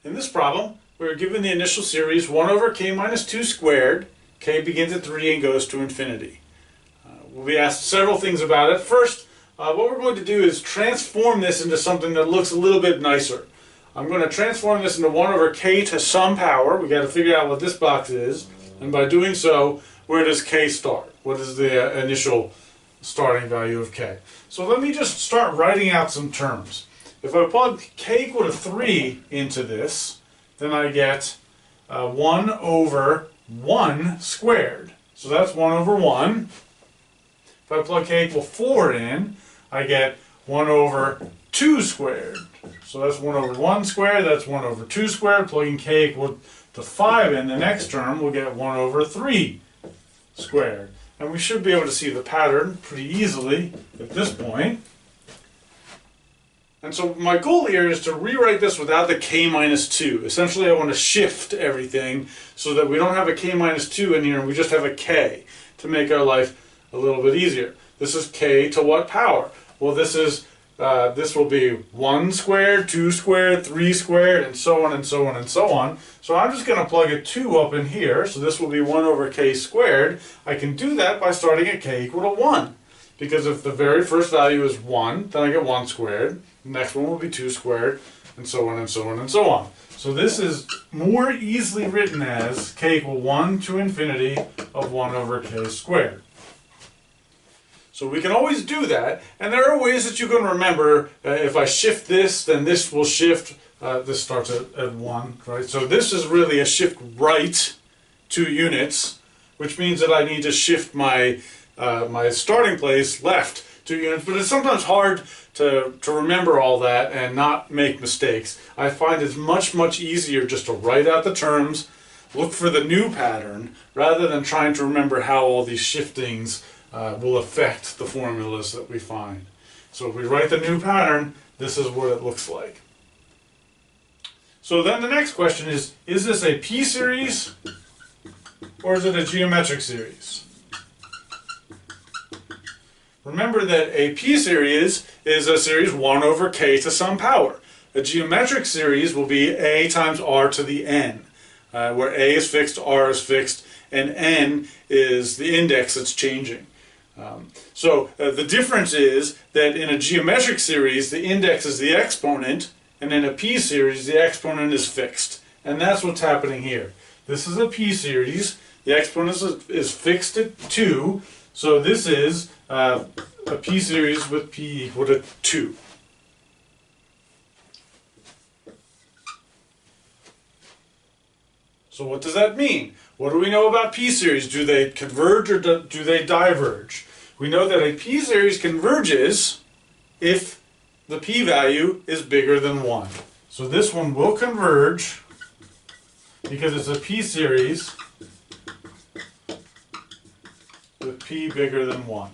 In this problem, we're given the initial series 1 over k minus 2 squared. K begins at 3 and goes to infinity. We'll be asked several things about it. First, what we're going to do is transform this into something that looks a little bit nicer. I'm going to transform this into 1 over k to some power. We've got to figure out what this box is. And by doing so, where does k start? What is the initial starting value of k? So let me just start writing out some terms. If I plug k equal to 3 into this, then I get 1 over 1 squared. So that's 1 over 1. If I plug k equal 4 in, I get 1 over 2 squared. So that's 1 over 1 squared, that's 1 over 2 squared. Plugging k equal to 5 in the next term, we'll get 1 over 3 squared. And we should be able to see the pattern pretty easily at this point. And so my goal here is to rewrite this without the k minus 2. Essentially, I want to shift everything so that we don't have a k minus 2 in here and we just have a k to make our life a little bit easier. This is k to what power? Well, this will be 1 squared, 2 squared, 3 squared, and so on and so on and so on. So I'm just going to plug a 2 up in here, so this will be 1 over k squared. I can do that by starting at k equal to 1. Because if the very first value is 1, then I get 1 squared. The next one will be 2 squared, and so on and so on and so on. So this is more easily written as k equal 1 to infinity of 1 over k squared. So we can always do that, and there are ways that you can remember, if I shift this, then this will shift, this starts at 1, right? So this is really a shift right 2 units, which means that I need to shift my my starting place left 2 units, but it's sometimes hard to remember all that and not make mistakes. I find it's much easier just to write out the terms, look for the new pattern, rather than trying to remember how all these shiftings will affect the formulas that we find. So if we write the new pattern, this is what it looks like. So then the next question is this a p-series or is it a geometric series? Remember that a p-series is a series 1 over k to some power. A geometric series will be a times r to the n, where a is fixed, r is fixed, and n is the index that's changing. So the difference is that in a geometric series, the index is the exponent, and in a p-series, the exponent is fixed. And that's what's happening here. This is a p-series. The exponent is fixed at 2. So this is a p-series with p equal to 2. So what does that mean? What do we know about p-series? Do they converge or do they diverge? We know that a p-series converges if the p-value is bigger than 1. So this one will converge because it's a p-series with p bigger than 1.